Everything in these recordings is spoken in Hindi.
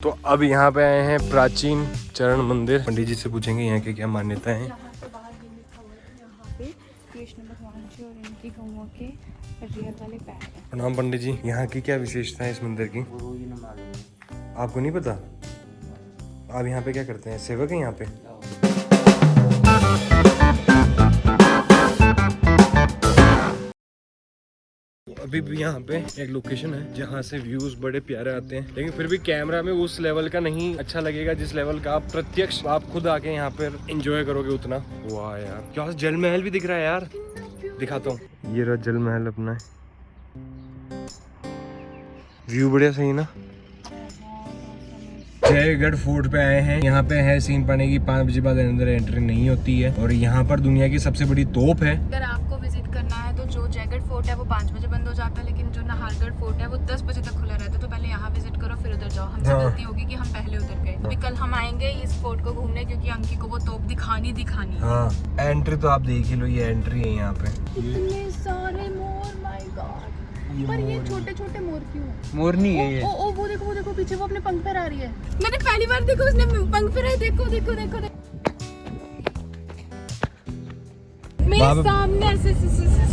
तो अब यहाँ पे आए हैं प्राचीन चरण मंदिर। पंडित जी से पूछेंगे यहाँ की क्या मान्यता है। यहाँ पे बाहर ये लिखा हुआ है, यहाँ पे कृष्ण भगवान जी और इनकी गौओं के रियल वाले पैर हैं। प्रणाम पंडित जी, यहाँ की क्या विशेषता है इस मंदिर की? आपको नहीं पता? आप यहाँ पे क्या करते हैं? सेवक है यहाँ पे? अभी भी यहाँ पे एक लोकेशन है जहाँ से व्यूज बड़े प्यारे आते हैं, लेकिन फिर भी कैमरा में उस लेवल का नहीं अच्छा लगेगा जिस लेवल का आप प्रत्यक्ष आप खुद आके यहाँ पर एंजॉय करोगे उतना। वाह यार, क्या जल महल भी दिख रहा है यार, दिखाता हूँ। ये रहा जल महल अपना, व्यू बढ़िया सही ना। जयगढ़ फोर्ट पे आए हैं। यहाँ पे है सीन पाने की 5 बजे बाद अंदर एंट्री नहीं होती है और यहाँ पर दुनिया की सबसे बड़ी तोप है। अगर आपको विजिट करना है तो जो जयगढ़ फोर्ट है वो 5 बजे बंद हो जाता है, लेकिन जो नाहरगढ़ फोर्ट है वो 10 बजे तक खुला रहता है। तो पहले यहाँ विजिट करो फिर उधर जाओ। हमसे गलती होगी कि हम पहले उधर गए। अभी कल हम आएंगे इस फोर्ट को घूमने क्योंकि अंकी को वो तोप दिखानी है। हाँ, एंट्री तो आप देख ही लो, ये एंट्री है यहाँ पे। इतने सारे मोर, माय गॉड। पर ये छोटे छोटे मोर क्यों? मोर नहीं है ये। ओ वो देखो पीछे वो अपने पंख फहरा रही है। मैंने पहली बार देखो उसने पंख फहराए। देखो मेरे सामने ऐसे।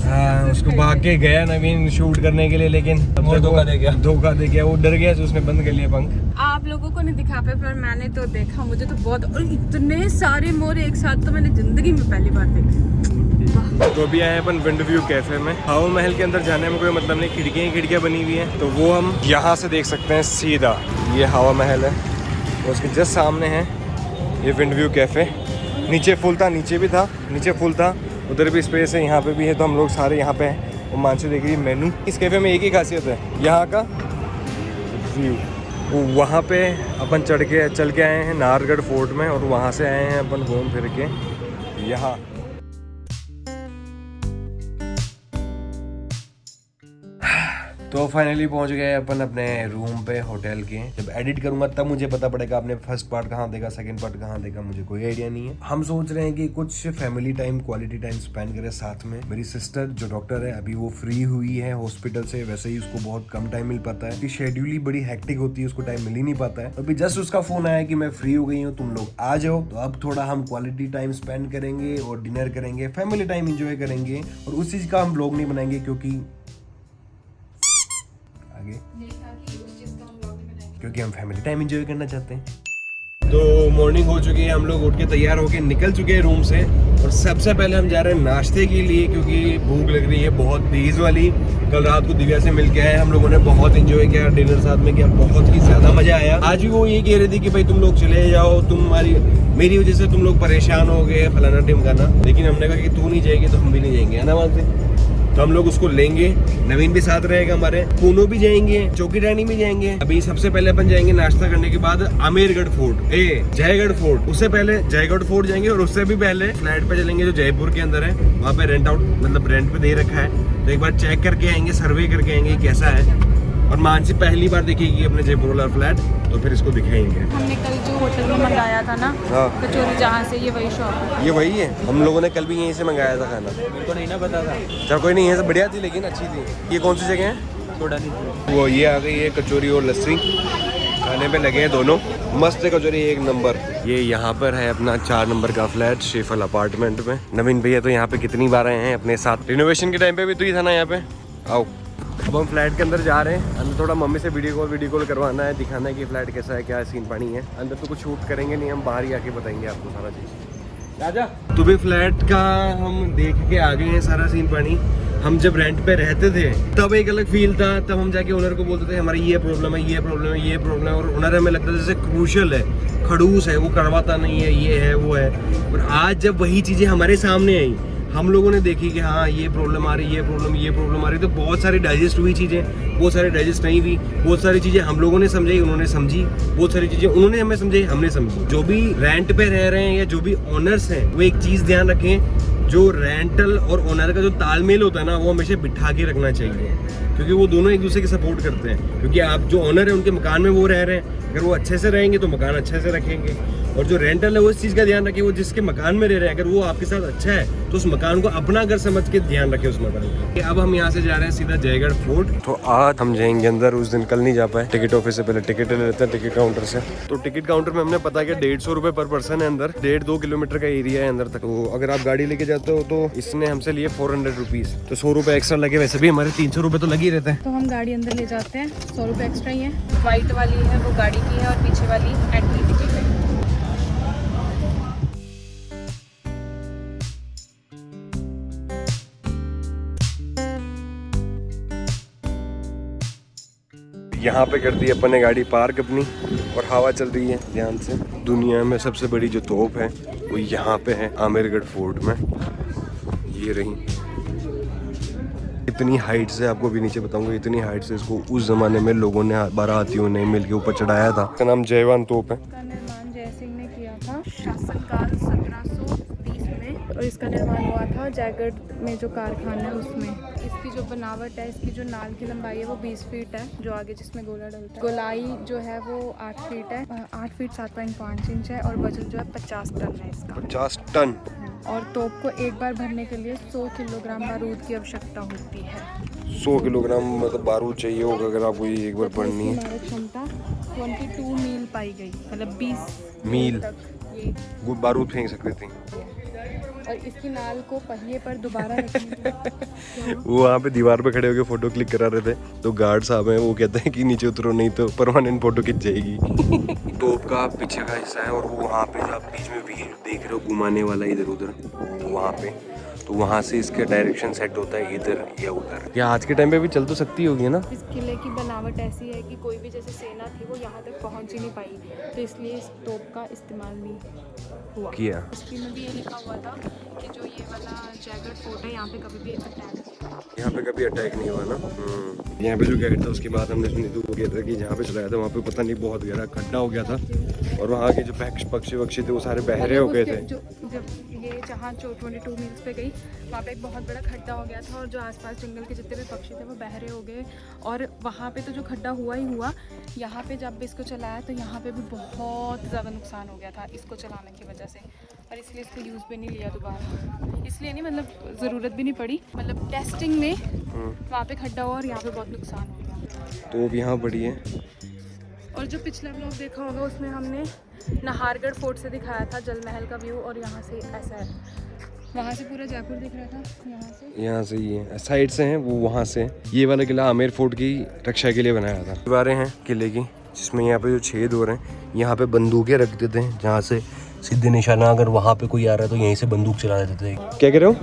हाँ, उसको भाग के गया नवीन शूट करने के लिए, लेकिन धोखा दे गया। वो डर गया तो उसने बंद कर लिया पंख। आप लोगों को नहीं दिखा पाए पर मैंने तो देखा। मुझे तो बहुत, और इतने सारे मोर एक साथ तो मैंने जिंदगी में पहली बार देखे। तो अभी आए अपन विंड व्यू कैफे में। हवा महल के अंदर जाने में कोई मतलब नहीं, खिड़कियाँ बनी हुई हैं, तो वो हम यहाँ से देख सकते हैं सीधा। ये हवा महल है, उसके जस्ट सामने है ये विंड व्यू कैफे। नीचे फुल था, नीचे फुल था, उधर भी स्पेस है, यहाँ पे भी है। तो हम लोग सारे यहाँ पे हैं। वो मानसी देख रही है मेनू। इस कैफे में एक ही खासियत है, यहाँ का व्यू। वहाँ पे अपन चल के आए हैं नाहरगढ़ फोर्ट में, और वहाँ से आए हैं अपन घूम फिर के यहाँ। तो फाइनली पहुंच गए अपन अपने रूम पे होटल के। जब एडिट करूंगा तब मुझे पता पड़ेगा आपने फर्स्ट पार्ट कहाँ देखा, सेकंड पार्ट कहाँ देखा, मुझे कोई आइडिया नहीं है। हम सोच रहे हैं कि कुछ family time, quality time spend करें साथ में। मेरी सिस्टर जो डॉक्टर है, अभी वो फ्री हुई है हॉस्पिटल से। वैसे ही उसको बहुत कम टाइम मिल पाता है, उसकी शेड्यूल ही बड़ी हेक्टिक होती है, उसको टाइम मिल ही नहीं पाता है। तो अभी जस्ट उसका फोन आया कि मैं फ्री हो गई हूँ, तुम लोग आ जाओ। तो अब थोड़ा हम क्वालिटी टाइम स्पेंड करेंगे और डिनर करेंगे, फैमिली टाइम एंजॉय करेंगे। और उस चीज का हम ब्लॉग नहीं बनाएंगे क्योंकि हम फैमिली टाइम एंजॉय करना चाहते हैं। तो मॉर्निंग हो चुकी है, हम लोग उठ के तैयार होके निकल चुके हैं रूम से। और सबसे पहले हम जा रहे हैं नाश्ते के लिए, क्योंकि भूख लग रही है बहुत तेज वाली। कल रात को दिव्या से मिल के आए हम लोगों ने, बहुत एंजॉय किया, डिनर साथ में किया, बहुत ही ज्यादा मजा आया। आज भी वो ये कह रही थी कि भाई तुम लोग चले जाओ, मेरी वजह से तुम लोग परेशान हो गए, फलाना टिमकाना। लेकिन हमने कहा कि तू नहीं जाएगी तो हम भी नहीं जाएंगे, है ना वहाँ से। तो हम लोग उसको लेंगे, नवीन भी साथ रहेगा हमारे, पूनो भी जाएंगे, चौकी रानी भी जाएंगे। अभी सबसे पहले अपन जाएंगे नाश्ता करने के बाद अमीरगढ़ फोर्ट, जयगढ़ फोर्ट। उससे पहले जयगढ़ फोर्ट जाएंगे और उससे भी पहले फ्लैट पे चलेंगे जो जयपुर के अंदर है। वहाँ पे रेंट पे दे रखा है, तो एक बार चेक करके आएंगे, सर्वे करके आएंगे कैसा है। और मानसी पहली बार देखेगी अपने जयपुर वाला फ्लैट, तो फिर इसको दिखाएंगे। हमने कल जो होटल में मंगाया था ना कचौरी, जहाँ से ये वही शॉप है। ये वही है, हम लोगों ने कल भी यहीं से मंगाया था खाना। मेरे को नहीं ना पता था। चल कोई नहीं, है बढ़िया थी लेकिन अच्छी थी। ये कौन सी जगह है? थोड़ा नहीं, वो ये आ गई है कचौरी और लस्सी, खाने पे लगे हैं दोनों। मस्त है कचौरी, 1 नंबर। ये यहाँ पर है अपना 4 नंबर का फ्लैट शेफल अपार्टमेंट में। नवीन भैया तो यहाँ पे कितनी बार आए हैं अपने साथ, रिनोवेशन के टाइम पे भी तो ही था ना यहाँ पे। आओ, अब हम फ्लैट के अंदर जा रहे हैं। अंदर थोड़ा मम्मी से वीडियो कॉल करवाना है, दिखाना है कि फ्लैट कैसा है, क्या सीन पानी है। अंदर तो कुछ शूट करेंगे नहीं, हम बाहर ही आके बताएंगे आपको सारा चीज़। राजा तो भी फ्लैट का हम देख के आ गए हैं सारा सीन पानी। हम जब रेंट पे रहते थे तब एक अलग फील था, तब हम जाके ओनर को बोलते थे हमारी ये प्रॉब्लम है, ये प्रॉब्लम है, ये प्रॉब्लम है। और ओनर हमें लगता था जैसे क्रूशल है, खड़ूस है, वो करवाता नहीं है, ये है वो है। और आज जब वही चीज़ें हमारे सामने आई, हम लोगों ने देखी कि हाँ ये प्रॉब्लम आ रही, ये प्रॉब्लम आ रही, तो बहुत सारी डाइजेस्ट हुई चीज़ें, बहुत सारी डाइजेस्ट नहीं हुई। बहुत सारी चीज़ें हम लोगों ने समझाई, उन्होंने समझी, बहुत सारी चीज़ें उन्होंने हमें समझाई, हमने समझी। जो भी रेंट पे रह रहे हैं या जो भी ओनर्स हैं, वो एक चीज़ ध्यान रखें, जो रेंटल और ओनर का जो तालमेल होता है ना, वो हमेशा बिठा के रखना चाहिए, क्योंकि वो दोनों एक दूसरे की सपोर्ट करते हैं। क्योंकि आप जो ओनर है उनके मकान में वो रह रहे हैं, अगर वो अच्छे से रहेंगे तो मकान अच्छे से रखेंगे, और जो रेंटल है वो इस चीज़ का ध्यान रखे, वो जिसके मकान में रह रहे हैं अगर वो आपके साथ अच्छा है तो उस मकान को अपना घर समझ के ध्यान रखे उस मकान का। अब हम यहाँ से जा रहे हैं सीधा जयगढ़ फोर्ट। तो आज हम जाएंगे अंदर, उस दिन कल नहीं जा पाए, टिकट ऑफिस से पहले टिकट ले लेते हैं टिकट काउंटर से। तो टिकट काउंटर में हमने पता किया 150 रुपये पर पर्सन है अंदर, 1.5-2 किलोमीटर का एरिया है अंदर तक। तो अगर आप गाड़ी लेके जाते हो तो इसने हमसे लिए 400 रुपीज़, तो 100 रुपये एक्स्ट्रा लगे, वैसे भी हमारे 300 रुपये तो लग ही रहते हैं। तो हम गाड़ी अंदर ले जाते हैं, 100 रुपये एक्स्ट्रा ही है। व्हाइट वाली है वो गाड़ी की है और पीछे वाली एंट्री टिकट है। यहाँ पे कर दी अपन ने गाड़ी पार्क अपनी, और हवा चल रही है ध्यान से। दुनिया में सबसे बड़ी जो तोप है वो यहाँ पे है आमेरगढ़ फोर्ट में, ये रही। इतनी हाइट से, आपको भी नीचे बताऊंगा, इतनी हाइट से इसको उस जमाने में लोगों ने, बारातियों ने मिल के ऊपर चढ़ाया था। इसका नाम जयवान तोप है। इसका निर्माण जय सिंह ने किया था शासनकाल 1720 में, और इसका निर्माण हुआ था जयगढ़ में जो कारखाना है उसमें। इसकी जो बनावट है, इसकी जो नाल की लंबाई है वो 20 फीट है, जो आगे जिसमें गोला डलता है। गोलाई जो है वो 8 फीट है, 8 फीट 7.5 इंच है, और वजन जो है 50 टन है इसका। 50 टन। और तोप को एक बार भरने के लिए 100 किलोग्राम बारूद की आवश्यकता होती है। 100 किलोग्राम मतलब बारूद चाहिए होगा अगर आपको ये एक बार भरनी है। हमारी क्षमता 22 मील पाई गई, मतलब 20 मील तक ये बारूद फेंक सकते थे। और इसकी नाल को पहिए पर दोबारा रखने वो वहाँ पे दीवार पे खड़े होकर फोटो क्लिक करा रहे थे, तो गार्ड साहब हैं वो कहते हैं कि नीचे उतरो नहीं तो परमानेंट फोटो खिंच जाएगी। टॉप का पीछे का हिस्सा है, और वो वहाँ पे आप बीच में व्हील देख रहे हो घुमाने वाला इधर उधर, तो वहाँ पे, तो वहाँ से इसका डायरेक्शन सेट होता है इधर या उधर। या आज के टाइम पे भी चल तो सकती होगी ना। इस किले की बनावट ऐसी है कि कोई भी जैसे सेना थी वो यहाँ तक पहुँच ही नहीं पाई, तो इसलिए इस तोप का इस्तेमाल नहीं हुआ किया। हिस्ट्री में भी ये लिखा हुआ था कि जो ये वाला जयगढ़ फोर्ट है यहाँ पे कभी भी अटैक, यहाँ पे कभी अटैक नहीं हुआ ना। यहाँ पे जो गाइड था उसकी बात हमने सुनी, तो वो कहता कि जहाँ पे चलाया था वहाँ पे पता नहीं बहुत गहरा खड्डा हो गया था, और वहाँ के जो पक्षी वक्षी थे वो सारे बहरे हो गए थे। जब ये जहाँ 22 मील्स पे गई वहाँ पे एक बहुत बड़ा खड्डा हो गया था, और जो आसपास जंगल के जितने भी पक्षी थे वो बहरे हो गए, और वहाँ पे तो जो खड्डा हुआ ही हुआ, यहाँ पे जब इसको चलाया तो यहाँ पे भी बहुत ज़्यादा नुकसान हो गया था इसको चलाने की वजह से, और इसलिए इसको यूज़ भी नहीं लिया दोबारा। इसलिए नहीं, मतलब ज़रूरत भी नहीं पड़ी, मतलब टेस्टिंग में वहाँ पे खड्डा हुआ और यहाँ पे बहुत नुकसान हो गया। तो अब यहाँ पड़ी है। और जो पिछला ब्लॉग देखा होगा उसमें हमने नाहरगढ़ फोर्ट से दिखाया था जल महल का व्यू, और यहाँ से ऐसा है, वहाँ से पूरा जयपुर दिख रहा था। यहाँ से ये साइड से हैं वो, वहाँ से। ये वाला किला आमेर फोर्ट की रक्षा के लिए बनाया था। दीवारें हैं किले की, जिसमें यहाँ पे जो छेद हो रहे हैं, यहाँ पे बंदूकें रख देते हैं, जहाँ से सीधे निशाना अगर वहाँ पे कोई आ रहा है तो यहीं से बंदूक चला देते थे। क्या कह रहे हो?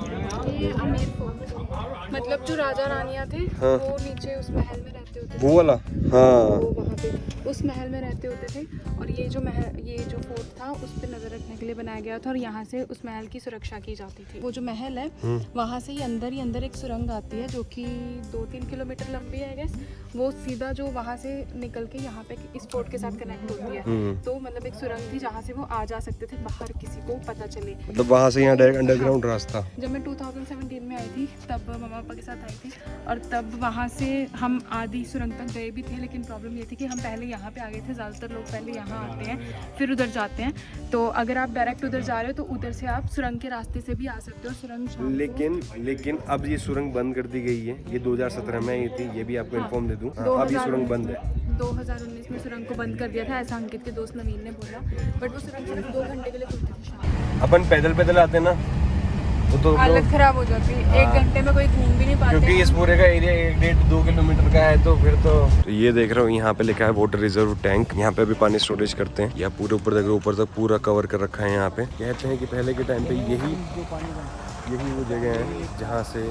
ये आमेर फोर्ट, मतलब जो राजा रानियाँ थे हाँ। वो नीचे उस महल में रहते होते थे। वो वाला, हाँ, वो वहाँ पे उस महल में रहते होते थे, और ये जो महल, ये जो फोर्ट था उस पर नज़र रखने के लिए बनाया गया था, और यहाँ से उस महल की सुरक्षा की जाती थी। वो जो महल है वहाँ से ही अंदर एक सुरंग आती है जो कि 2-3 किलोमीटर लंबी है, आई गेस। वो सीधा जो वहाँ से निकल के यहाँ पे इस फोर्ट के साथ कनेक्ट होती है। तो मतलब एक सुरंग थी जहाँ से वो आ जा सकते थे बाहर, किसी को पता चले। मतलब वहाँ से यहाँ डायरेक्ट अंडरग्राउंड रास्ता। जब मैं 2017 में आई थी तब मम्मा पापा के साथ आई थी, और तब वहाँ से हम आधी सुरंग तक गए भी थे, लेकिन प्रॉब्लम ये थी कि हम पहले यहाँ पे आ गए थे। ज़्यादातर लोग पहले यहाँ आते हैं फिर उधर जाते हैं, तो अगर आप डायरेक्ट उधर जा रहे हो तो उधर से आप सुरंग के रास्ते से भी आ सकते हो। सुरंग लेकिन अब ये सुरंग बंद कर दी गई है। ये 2017 में आई थी, ये भी आपको इन्फॉर्म दे दूँ। अब ये सुरंग बंद है। 2019 में सुरंग को बंद कर दिया था, ऐसा अंकित के दोस्त नवीन ने बोला, बट वो सुरंग सिर्फ 2 घंटे के लिए खुलती थी शाम। अपन पैदल आते ना तो हालत खराब हो जाती है, 1 घंटे में कोई घूम भी नहीं पाते, क्योंकि इस पूरे का एरिया 1-1.5-2 किलोमीटर का है। तो फिर तो ये देख रहा हूँ, यहाँ पे लिखा है वाटर रिजर्व टैंक। यहाँ पे भी पानी स्टोरेज करते हैं। या पूरे ऊपर तक पूरा कवर कर रखा है। यहाँ पे कहते हैं कि पहले के टाइम पे यही वो जगह है जहाँ से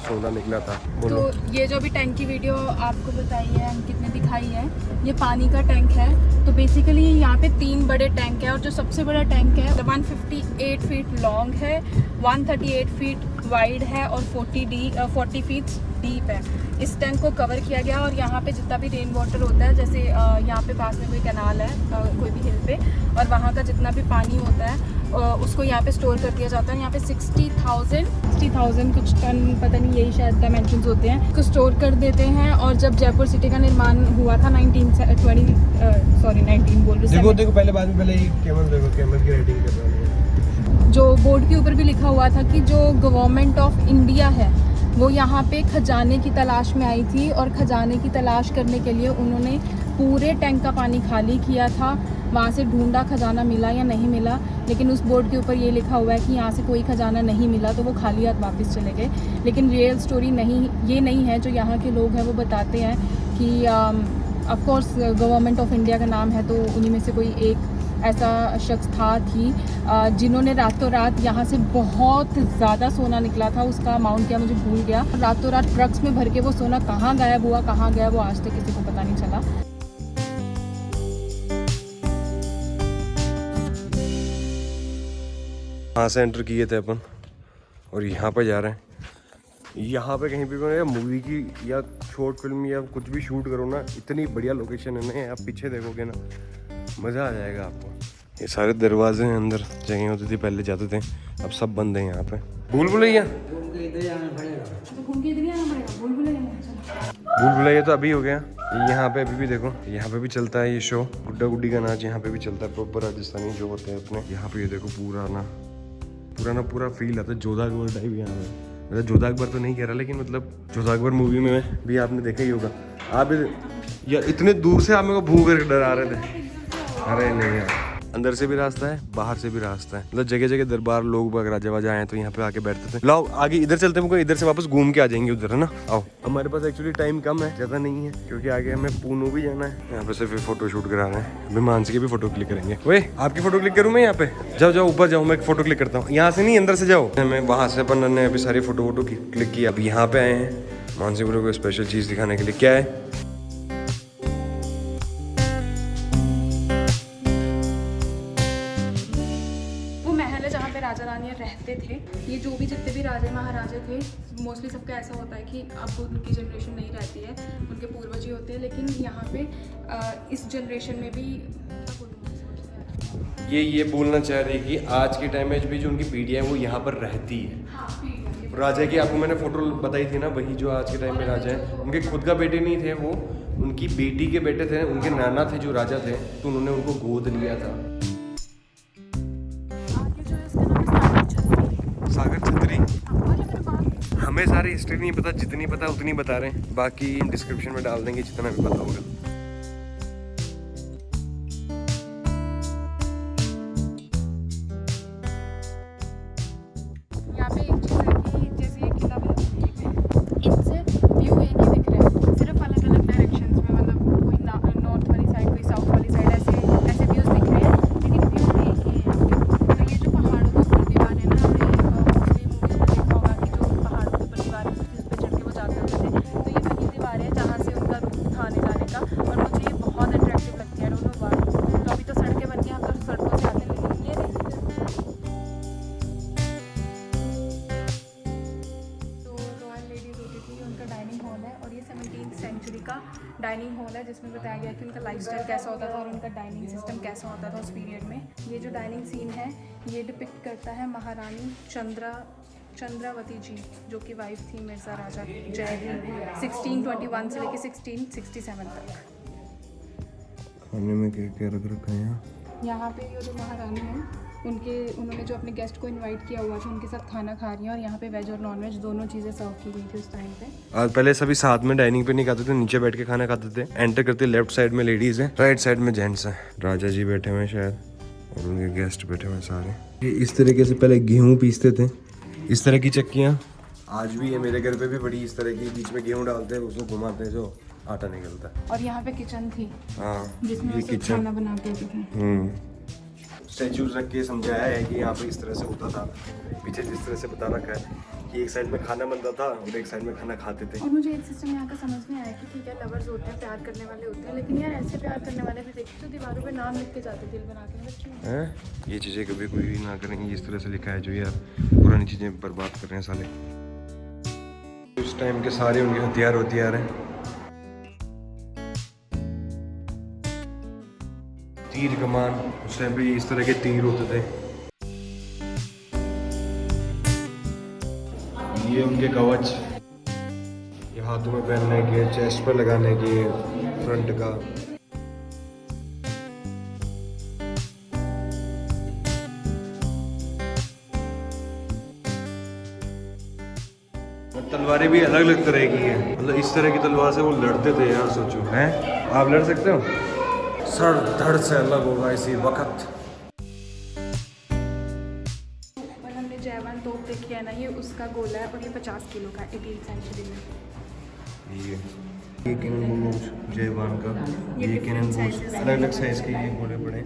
सोना निकला था। तो ये जो भी टैंक की वीडियो आपको बताई है, अंकित ने दिखाई है, ये पानी का टैंक है। तो बेसिकली यहाँ पे 3 बड़े टैंक है, और जो सबसे बड़ा टैंक है 158 फीट लॉन्ग है, 138 फीट वाइड है, और 40 फीट डीप है। इस टैंक को कवर किया गया, और यहाँ पे जितना भी रेन वाटर होता है, जैसे यहाँ पे पास में कोई कैनाल है कोई भी हिल पे, और वहाँ का जितना भी पानी होता है उसको यहाँ पे स्टोर कर दिया जाता है। यहाँ पे 60,000 कुछ टन, पता नहीं, यही शायद डायमेंशंस होते हैं, उसको स्टोर कर देते हैं। और जब जयपुर सिटी का निर्माण हुआ था 19 बोल रही हूँ, देखो पहले बाद में पहले ये कैमल की रेटिंग कर रहा हूँ। जो बोर्ड के ऊपर भी लिखा हुआ था कि जो गवर्नमेंट ऑफ इंडिया है वो यहाँ पे खजाने की तलाश में आई थी, और खजाने की तलाश करने के लिए उन्होंने पूरे टैंक का पानी खाली किया था। वहाँ से ढूंढा, खजाना मिला या नहीं मिला, लेकिन उस बोर्ड के ऊपर ये लिखा हुआ है कि यहाँ से कोई खजाना नहीं मिला, तो वो खाली हाथ वापस चले गए। लेकिन रियल स्टोरी ये नहीं है। जो यहाँ के लोग हैं वो बताते हैं कि of course government of India का नाम है, तो उन्हीं में से कोई एक ऐसा शख्स थी जिन्होंने रातों रात यहाँ से बहुत ज़्यादा सोना निकला था। उसका अमाउंट क्या मुझे भूल गया। रातों रात ट्रक्स में भर के वो सोना कहाँ गायब हुआ, कहाँ गया, वो आज तक किसी को पता नहीं चला। यहाँ से एंटर किए थे अपन और यहाँ पे जा रहे हैं। यहाँ पे कहीं भी मूवी की या शॉर्ट फिल्म या कुछ भी शूट करो ना, इतनी बढ़िया लोकेशन है ना। आप पीछे देखोगे ना, मज़ा आ जाएगा आपको। ये सारे दरवाजे हैं, अंदर जगह होती थी पहले जाते थे, अब सब बंद है यहाँ पे। भूल भुलैया तो अभी हो गया। यहाँ पे अभी भी देखो, यहाँ पे भी चलता है ये शो, गुड्डा गुड्डी का नाच यहाँ पे भी चलता है। प्रॉपर राजस्थानी जो होते हैं अपने यहाँ पे। ये देखो पूरा फील आता है जोधा अकबर टाइप यहाँ पे। मतलब जोधा अकबर तो नहीं कह रहा, लेकिन मतलब जोधा अकबर मूवी में भी आपने देखा ही होगा। आप यार इतने दूर से आप मेरे को भूख कर डरा रहे थे। अरे नहीं यार, अंदर से भी रास्ता है, बाहर से भी रास्ता है। मतलब जगह जगह दरबार, लोग राजा वाजा आए तो यहाँ पे आके बैठते थे। लाओ आगे इधर चलते हैं, इधर से वापस घूम के आ जाएंगे उधर, है ना। आओ, हमारे पास एक्चुअली टाइम कम है, ज़्यादा नहीं है, क्योंकि आगे हमें पूनू भी जाना है। यहाँ पे से फिर फोटो शूट करा रहे हैं। अभी मानसी की भी फोटो क्लिक करेंगे। वे आपकी फोटो क्लिक करूँ मैं यहाँ पे? जाओ ऊपर जाओ, मैं फोटो क्लिक करता हूँ। यहाँ से नहीं, अंदर से जाओ। मैं वहाँ से अपन ने अभी सारी फोटो क्लिक की। अब यहाँ पे आए हैं मानसी को स्पेशल चीज़ दिखाने के लिए। क्या है? राजा रानियाँ रहते थे। ये जो भी जितने भी राजे महाराजे थे, मोस्टली सबका ऐसा होता है कि अब उनकी जनरेशन नहीं रहती है, उनके पूर्वज ही होते हैं। लेकिन यहाँ पे इस जनरेशन में भी ये बोलना चाह रही है कि आज के टाइम में भी जो उनकी पीढ़ियाँ है वो यहाँ पर रहती है। राजा की आपको मैंने फोटो बताई थी ना, वही जो आज के टाइम में राजा है। उनके खुद का बेटे नहीं थे वो, उनकी बेटी के बेटे थे। उनके नाना थे जो राजा थे, तो उन्होंने उनको गोद लिया था। सागर छतरी। हमें सारी हिस्ट्री नहीं पता, जितनी पता उतनी बता रहे हैं, बाकी डिस्क्रिप्शन में डाल देंगे जितना भी पता होगा। यहाँ पे एक चीज़ है कि जैसे ये किला इनसे व्यू एक ही दिख रहा है, सिर्फ अलग अलग डायरेक्शंस में। मतलब कोई नॉर्थ वाली साइड, कोई साउथ वाली साइड, ऐसे व्यूज दिख रहे हैं, लेकिन व्यू एक ही है। तो ये जो पहाड़ों के ऊपर दीवार है ना, हमने पिछली मूवीज में देखा होगा कि जो पहाड़ों के ऊपर दीवार है, जिस पे चढ़ के वो जाते होते थे। तो ये वही दीवार है जहाँ से उनका रूट था आने जाने का, और मुझे ये बहुत अट्रैक्टिव लगती है दोनों बार। तो अभी तो सड़कें बन गई, हम तो सड़कों से आते हैं, लेकिन ये डाइनिंग हॉल है, जिसमें बताया गया कि उनका लाइफस्टाइल कैसा होता था और उनका डाइनिंग सिस्टम कैसा होता था उस पीरियड में। ये जो डाइनिंग सीन है ये डिपिक्ट करता है महारानी चंद्रावती जी, जो कि वाइफ थी मिर्ज़ा राजा जयवीर, 1621 से लेकर 1667 तक। खाने में क्या क्या रख रखा है यहाँ पे ये जो महारानी है, उन्होंने जो अपने गेस्ट को इनवाइट किया हुआ था, उनके साथ खाना खा रही हैं। और यहाँ पे वेज और नॉन वेज दोनों चीज़ें सर्व की गई थी उस टाइम पे। आज पहले सभी साथ में डाइनिंग पे नहीं खाते थे, नीचे बैठ के खाना खाते थे। एंटर करते लेफ्ट साइड में लेडीज है, राइट साइड में जेंट्स है। राजा जी बैठे हुए शायद, और उनके गेस्ट बैठे हुए सारे। ये इस तरीके से पहले गेहूँ पीसते थे, इस तरह की चक्कियाँ आज भी है मेरे घर पे भी बड़ी, इस तरह की, बीच में गेहूँ डालते हैं, उसको घुमाते हैं, जो आटा निकलता है। और यहाँ पे किचन थी, हाँ, जिसमें वो सब खाना बनाते थे। स्टैचूज रख के समझाया है कि यहाँ पे इस तरह से होता था। पीछे जिस तरह से बता रखा है कि एक साइड में खाना बनता था और एक साइड में खाना खाते थे। और मुझे एक सिस्टम यहाँ का समझ में आया कि ठीक है, लवर्स होते हैं, प्यार करने वाले होते हैं, लेकिन यार ऐसे प्यार करने वाले भी देखते तो दीवारों पे नाम लिख के जाते, दिल बना के। हैं ये चीज़ें कभी कोई ना करेंगे। इस तरह से लिखा है जो यार पुरानी चीज़ें बर्बाद कर रहे हैं साले। उस टाइम के सारे उनके हथियार हैं। तीर कमान, उस टाइम पे इस तरह के तीर होते थे। ये उनके कवच, ये हाथों में पहनने के, चेस्ट पर लगाने के, फ्रंट का। तलवारें भी अलग अलग तरह की हैं, मतलब इस तरह की तलवार से वो लड़ते थे यार, सोचो हैं आप लड़ सकते हो? सर धड़ से अलग होगा इसी वक्त। और हमने जयवान तोप देखी है ना, ये उसका गोला है और ये 50 किलो का 18th सेंचुरी में। ये कैनन बूट जयवान का, ये कैनन बूट अलग अलग साइज के, ये गोले बड़े।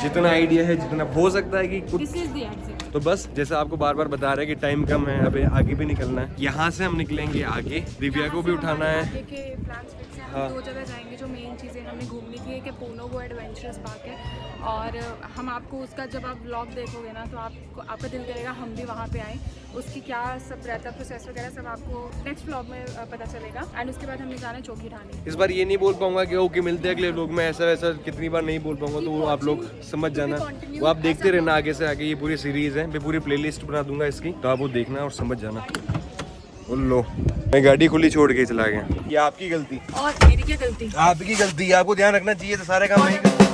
जितना आइडिया है, जितना हो सकता है कि कुछ, This is the exit. तो बस जैसा आपको बार बार बता रहे हैं कि टाइम कम है, अभी आगे भी निकलना है। यहाँ से हम निकलेंगे आगे, दिव्या को भी उठाना है। प्लान्स फिक्स हैं, हम 2 जगह जाएंगे। जो मेन चीज़ें हमें घूमनी थी कि पोनो वो एडवेंचरस पार्क है, और हम आपको उसका जब आप व्लॉग देखोगे ना तो आपका दिल करेगा हम भी वहाँ पे आएँ। उसकी क्या सब रहता है प्रोसेस वगैरह सब आपको नेक्स्ट व्लॉग में पता चलेगा। एंड उसके बाद हमने जाना है चौकी ढाणी। इस बार ये नहीं बोल पाऊंगा कि ओके मिलते हैं अगले व्लॉग में, ऐसा वैसा कितनी बार नहीं बोल पाऊंगा, तो वो आप लोग समझ जाना। वो आप देखते रहना आगे से आगे, ये पूरी सीरीज है, मैं पूरी प्लेलिस्ट बना दूंगा इसकी, तो आप वो देखना और समझ जाना। लो, मैं गाड़ी खुली छोड़ के चला गया, ये आपकी गलती। और मेरी क्या गलती? आपकी गलती, आपको ध्यान रखना चाहिए था, सारे काम नहीं करते।